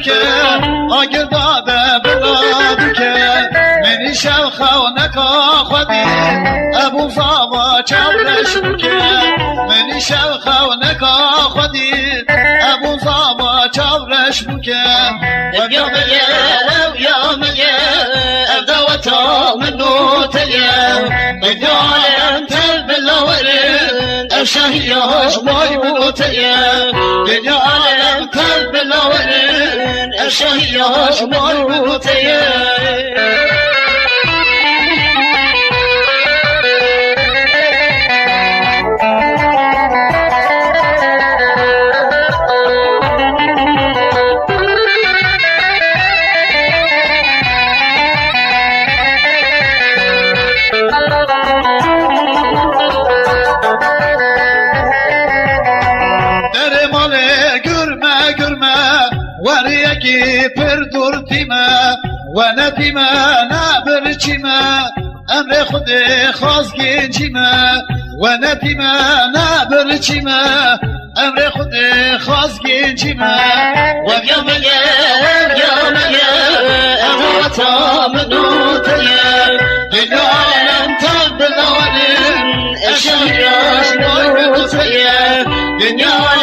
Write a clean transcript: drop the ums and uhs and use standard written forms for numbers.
که آگر داده بلادو که منی شوخه و نکا خودی ابو فاما چاورش که منی شوخه و نکا خودی ابو فاما چاورش که يا ميا ويا ميا أدوتا منو تيا بدعالم تلبلورن أشهياش ماي منو تيا بدعالم تلبلورن أشهياش ماي منو تيا وريكي پردور تيما ونتيما نابر چيما امر خود خاص گنجيما ونتيما نابر چيما امر خود خاص گنجيما ويا ميا أغوطا منو تيا بدعالم تلبلورن أشهياش ماي منو تيا بدعالم